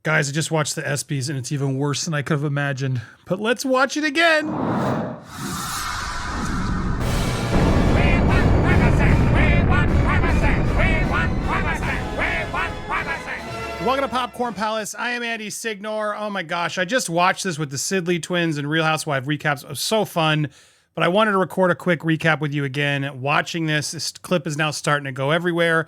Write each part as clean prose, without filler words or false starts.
Guys, I just watched the ESPYs and it's even worse than I could have imagined. But let's watch it again. Welcome to Popcorn Palace. I am Andy Signor. Oh my gosh, I just watched this with the Sidley twins and Real Housewives recaps. It was so fun. But I wanted to record a quick recap with you again. Watching this clip is now starting to go everywhere.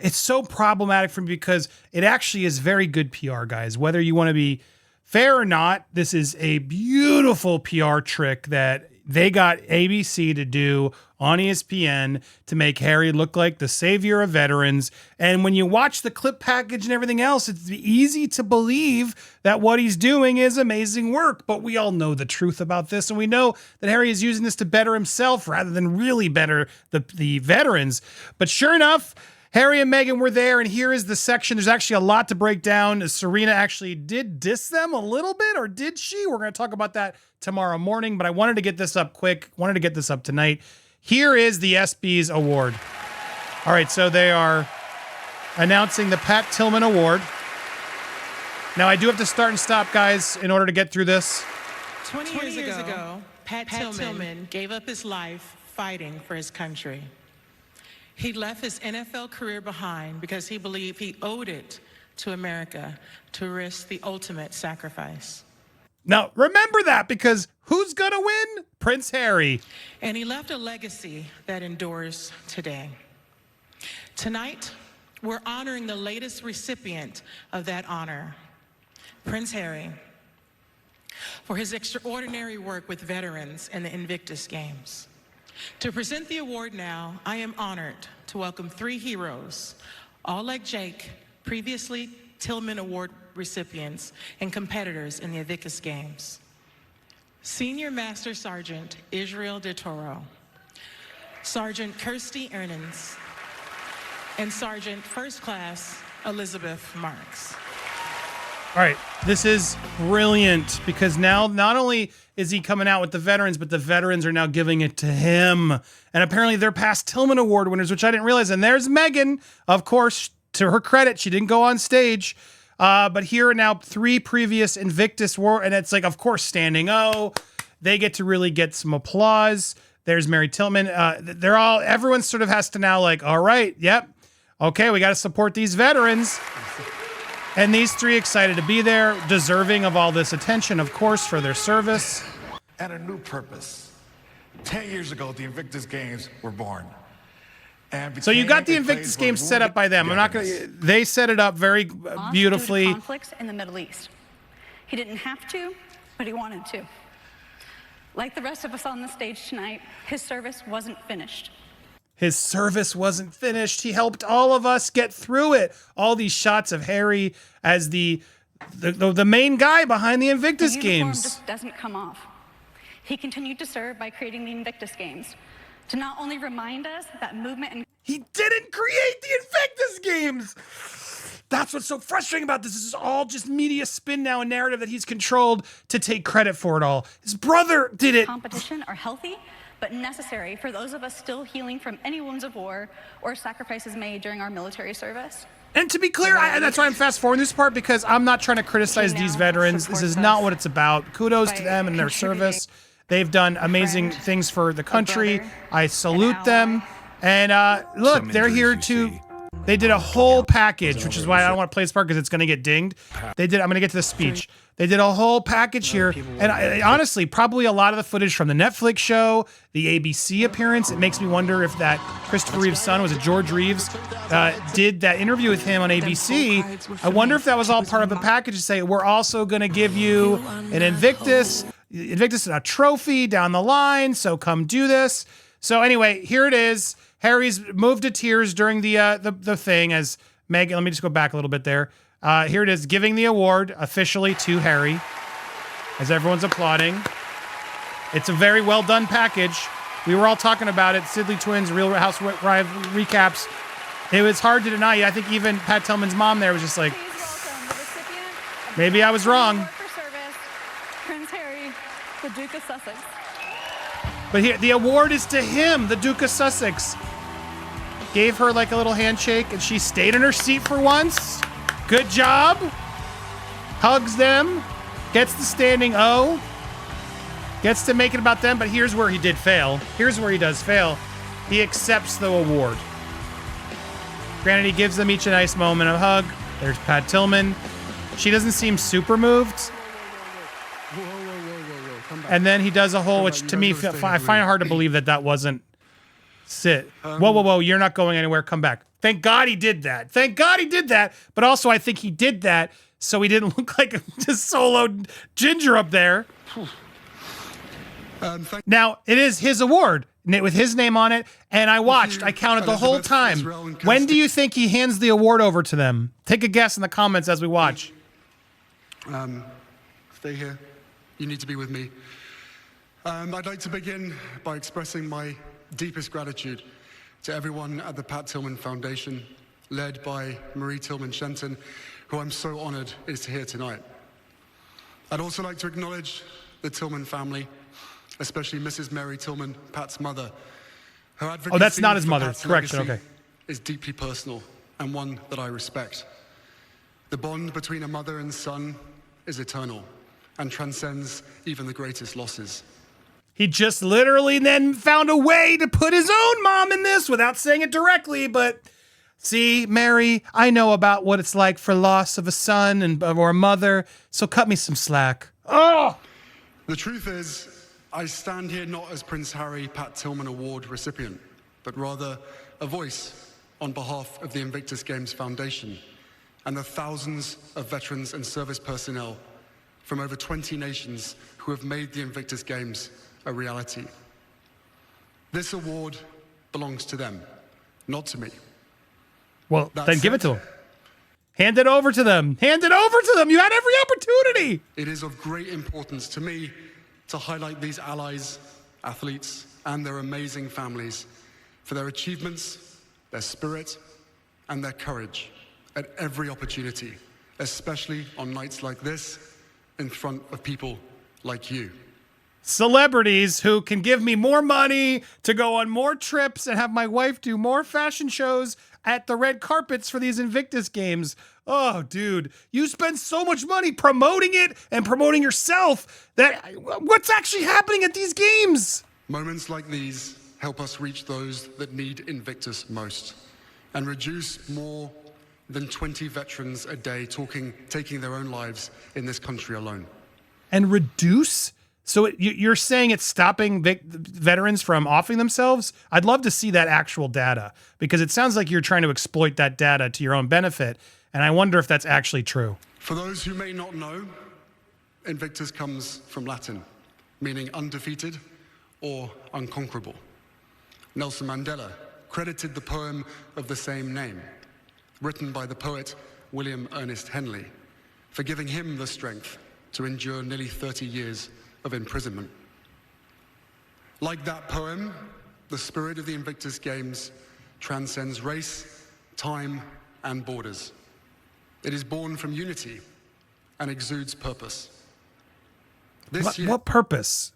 It's so problematic for me because it actually is very good PR, guys. Whether you want to be fair or not, this is a beautiful PR trick that they got ABC to do on ESPN to make Harry look like the savior of veterans. And when you watch the clip package and everything else, it's easy to believe that what he's doing is amazing work. But we all know the truth about this. And we know that Harry is using this to better himself rather than really better the veterans. But sure enough, Harry and Meghan were there, and here is the section. There's actually a lot to break down. Serena actually did diss them a little bit, or did she? We're going to talk about that tomorrow morning, but I wanted to get this up quick. Wanted to get this up tonight. Here is the ESPYs Award. All right, so they are announcing the Pat Tillman Award. Now, I do have to start and stop, guys, in order to get through this. 20 years ago, Pat Tillman gave up his life fighting for his country. He left his NFL career behind because he believed he owed it to America to risk the ultimate sacrifice. Now, remember that, because who's going to win? Prince Harry. And he left a legacy that endures today. Tonight, we're honoring the latest recipient of that honor, Prince Harry, for his extraordinary work with veterans in the Invictus Games. To present the award now, I am honored to welcome three heroes, all like Jake, previously Tillman Award recipients and competitors in the Invictus Games. Senior Master Sergeant Israel De Toro, Sergeant Kirsty Ernens, and Sergeant First Class Elizabeth Marks. All right, this is brilliant because now not only is he coming out with the veterans, but the veterans are now giving it to him. And apparently they're past Tillman Award winners, which I didn't realize. And there's Meghan, of course, to her credit, she didn't go on stage. But here are now three previous Invictus War, and it's like, of course, standing O. They get to really get some applause. There's Mary Tillman. Everyone sort of has to now like, all right, yep, okay, we got to support these veterans. And these three excited to be there, deserving of all this attention, of course, for their service. And a new purpose. 10 years ago, the Invictus Games were born. So you got the Invictus Games set up by them. I'm not going to. They set it up very beautifully. Conflicts in the Middle East. He didn't have to, but he wanted to. Like the rest of us on the stage tonight, his service wasn't finished. His service wasn't finished. He helped all of us get through it. All these shots of Harry as the main guy behind the Invictus Games. Just doesn't come off. He continued to serve by creating the Invictus Games to not only remind us that movement and he didn't create the Invictus Games. That's what's so frustrating about this. This is all just media spin now, a narrative that he's controlled to take credit for it all. His brother did it. Competition are healthy, but necessary for those of us still healing from any wounds of war or sacrifices made during our military service. And to be clear, that's why I'm fast forwarding this part, because I'm not trying to criticize these veterans. This is not what it's about. Kudos to them and their service. They've done amazing things for the country. I salute them. And look, they're here to... They did a whole package, which is why I don't want to play this part because it's going to get dinged. I'm going to get to the speech. They did a whole package here. And honestly, probably a lot of the footage from the Netflix show, the ABC appearance, it makes me wonder if that Christopher Reeve's son, was it George Reeves, did that interview with him on ABC. I wonder if that was all part of a package to say, we're also going to give you an Invictus and a trophy down the line, so come do this. So anyway, here it is. Harry's moved to tears during the thing as Meghan. Let me just go back a little bit there. Here it is, giving the award officially to Harry as everyone's applauding. It's a very well done package. We were all talking about it. Sidley twins, Real Housewives recaps. It was hard to deny. I think even Pat Tillman's mom there was just like, maybe I was wrong. Prince Harry, the Duke of Sussex. But here, the award is to him, the Duke of Sussex. Gave her like a little handshake, and she stayed in her seat for once. Good job. Hugs them. Gets the standing O. Gets to make it about them, but here's where he did fail. Here's where he does fail. He accepts the award. Granted, he gives them each a nice moment of hug. There's Pat Tillman. She doesn't seem super moved. Come back. And then he does a whole, which to me, I find it hard to believe that wasn't sit. Whoa. You're not going anywhere. Come back. Thank God he did that. Thank God he did that. But also, I think he did that so he didn't look like a just solo ginger up there. Now, it is his award with his name on it. And I counted the whole time. When do you think he hands the award over to them? Take a guess in the comments as we watch. Stay here. You need to be with me. I'd like to begin by expressing my deepest gratitude to everyone at the Pat Tillman Foundation, led by Marie Tillman Shenton, who I'm so honored is here tonight. I'd also like to acknowledge the Tillman family, especially Mrs. Mary Tillman, Pat's mother. Her advocacy that's not his for mother. Pat's Correction, legacy okay. is deeply personal and one that I respect. The bond between a mother and son is eternal and transcends even the greatest losses. He just literally then found a way to put his own mom in this without saying it directly. But see, Mary, I know about what it's like for loss of a son or a mother, so cut me some slack. Oh! The truth is, I stand here not as Prince Harry Pat Tillman Award recipient, but rather a voice on behalf of the Invictus Games Foundation and the thousands of veterans and service personnel from over 20 nations who have made the Invictus Games a reality. This award belongs to them, not to me. Well, then give it to them. Hand it over to them. Hand it over to them. You had every opportunity. It is of great importance to me to highlight these allies, athletes, and their amazing families for their achievements, their spirit, and their courage at every opportunity, especially on nights like this, in front of people like you. Celebrities who can give me more money to go on more trips and have my wife do more fashion shows at the red carpets for these Invictus Games. Oh, dude, you spend so much money promoting it and promoting yourself that what's actually happening at these games? Moments like these help us reach those that need Invictus most and reduce more than 20 veterans a day taking their own lives in this country alone. And reduce? So you're saying it's stopping veterans from offing themselves? I'd love to see that actual data because it sounds like you're trying to exploit that data to your own benefit. And I wonder if that's actually true. For those who may not know, Invictus comes from Latin, meaning undefeated or unconquerable. Nelson Mandela credited the poem of the same name, written by the poet William Ernest Henley, for giving him the strength to endure nearly 30 years of imprisonment. Like that poem, the spirit of the Invictus Games transcends race, time, and borders. It is born from unity and exudes purpose. What purpose?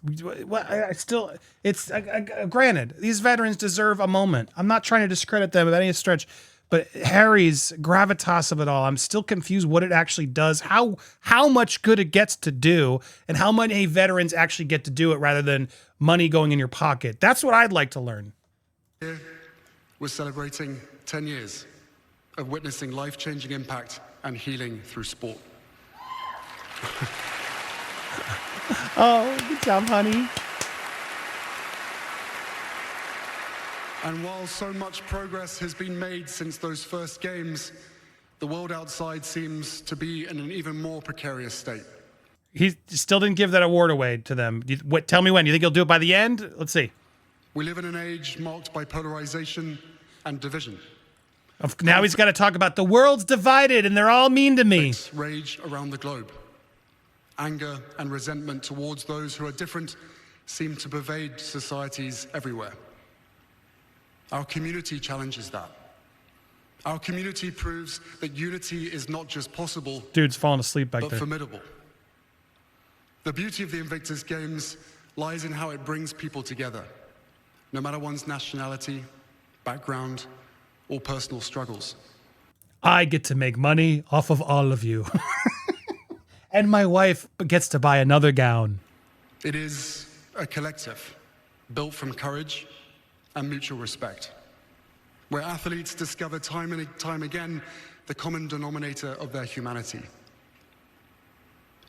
Granted, these veterans deserve a moment. I'm not trying to discredit them by any stretch, but Harry's gravitas of it all, I'm still confused what it actually does, how much good it gets to do, and how many veterans actually get to do it rather than money going in your pocket. That's what I'd like to learn. We're celebrating 10 years of witnessing life-changing impact and healing through sport. Oh, good job, honey. And while so much progress has been made since those first games, the world outside seems to be in an even more precarious state. He still didn't give that award away to them. Tell me when. You think he'll do it by the end? Let's see. We live in an age marked by polarization and division. Now he's got to talk about the world's divided and they're all mean to me. Rage around the globe. Anger and resentment towards those who are different seem to pervade societies everywhere. Our community challenges that. Our community proves that unity is not just possible, Dude's falling asleep back but there. formidable. The beauty of the Invictus Games lies in how it brings people together, no matter one's nationality, background, or personal struggles. I get to make money off of all of you. And my wife gets to buy another gown. It is a collective built from courage and mutual respect, where athletes discover time and time again the common denominator of their humanity.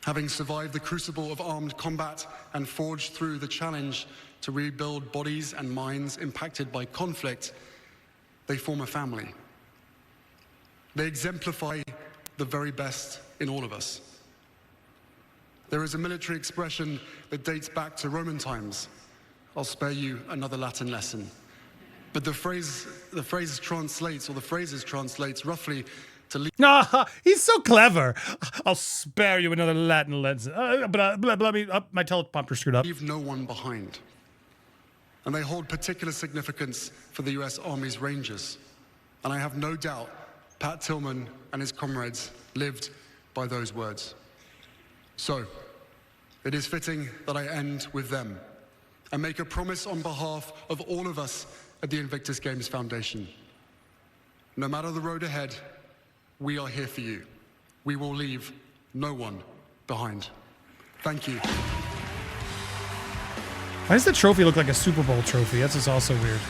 Having survived the crucible of armed combat and forged through the challenge to rebuild bodies and minds impacted by conflict, they form a family. They exemplify the very best in all of us. There is a military expression that dates back to Roman times. I'll spare you another Latin lesson. But the phrases translates roughly to leave. Ah, he's so clever. I'll spare you another Latin lesson. My teleprompter screwed up. Leave no one behind. And they hold particular significance for the US Army's Rangers. And I have no doubt Pat Tillman and his comrades lived by those words. So, it is fitting that I end with them and make a promise on behalf of all of us at the Invictus Games Foundation. No matter the road ahead, we are here for you. We will leave no one behind. Thank you. Why does the trophy look like a Super Bowl trophy? That's just also weird.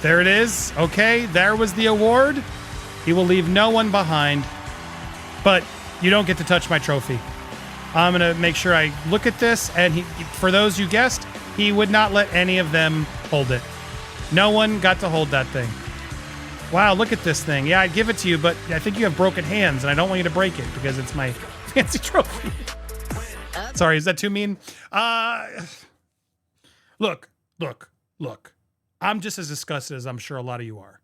There it is. Okay, there was the award. He will leave no one behind, but you don't get to touch my trophy. I'm going to make sure I look at this, and for those you guessed, he would not let any of them hold it. No one got to hold that thing. Wow, look at this thing. Yeah, I'd give it to you, but I think you have broken hands, and I don't want you to break it because it's my fancy trophy. Sorry, is that too mean? Look. I'm just as disgusted as I'm sure a lot of you are.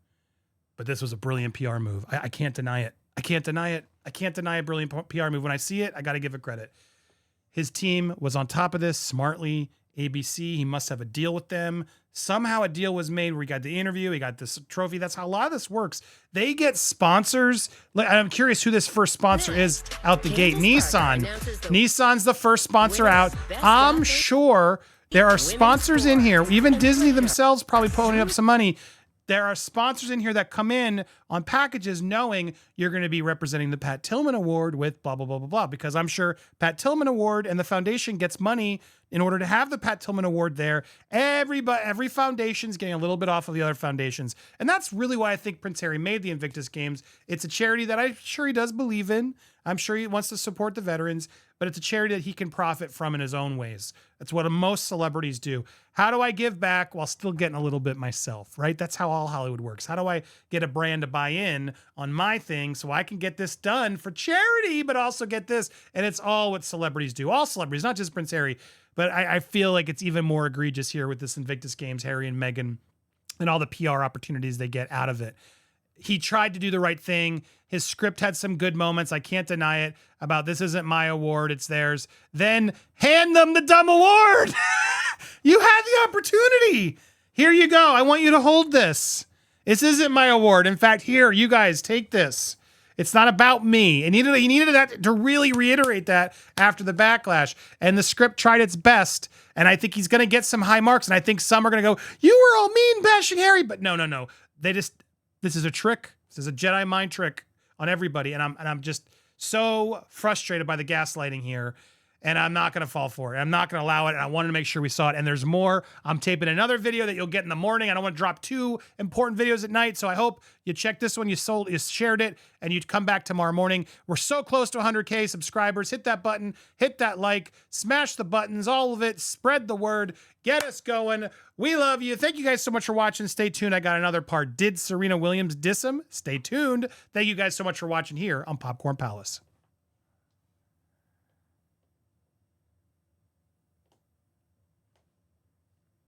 But this was a brilliant PR move. I can't deny it. I can't deny a brilliant PR move. When I see it, I got to give it credit. His team was on top of this smartly. ABC, he must have a deal with them. Somehow a deal was made where he got the interview, he got this trophy. That's how a lot of this works. They get sponsors. I'm curious who this first sponsor is out the gate. Nissan. Nissan's the first sponsor out. I'm sure there are sponsors in here. Even Disney themselves probably pulling up some money. There are sponsors in here that come in on packages knowing you're going to be representing the Pat Tillman Award with blah, blah, blah, blah, blah. Because I'm sure Pat Tillman Award and the foundation gets money in order to have the Pat Tillman Award there. Every foundation's getting a little bit off of the other foundations. And that's really why I think Prince Harry made the Invictus Games. It's a charity that I'm sure he does believe in. I'm sure he wants to support the veterans, but it's a charity that he can profit from in his own ways. That's what most celebrities do. How do I give back while still getting a little bit myself, right? That's how all Hollywood works. How do I get a brand to buy in on my thing so I can get this done for charity, but also get this? And it's all what celebrities do. All celebrities, not just Prince Harry, but I feel like it's even more egregious here with this Invictus Games, Harry and Meghan, and all the PR opportunities they get out of it. He tried to do the right thing. His script had some good moments. I can't deny it about this isn't my award, it's theirs. Then hand them the dumb award. You had the opportunity. Here you go. I want you to hold this. This isn't my award. In fact, here, you guys take this. It's not about me. He needed that to really reiterate that after the backlash. And the script tried its best. And I think he's going to get some high marks. And I think some are going to go, you were all mean bashing Harry. But no. This is a trick. This is a Jedi mind trick on everybody. And I'm just so frustrated by the gaslighting here. And I'm not going to fall for it. I'm not going to allow it. And I wanted to make sure we saw it. And there's more. I'm taping another video that you'll get in the morning. I don't want to drop 2 important videos at night. So I hope you check this one. You shared it, and you'd come back tomorrow morning. We're so close to 100K subscribers. Hit that button. Hit that like. Smash the buttons. All of it. Spread the word. Get us going. We love you. Thank you guys so much for watching. Stay tuned. I got another part. Did Serena Williams diss him? Stay tuned. Thank you guys so much for watching here on Popcorn Palace.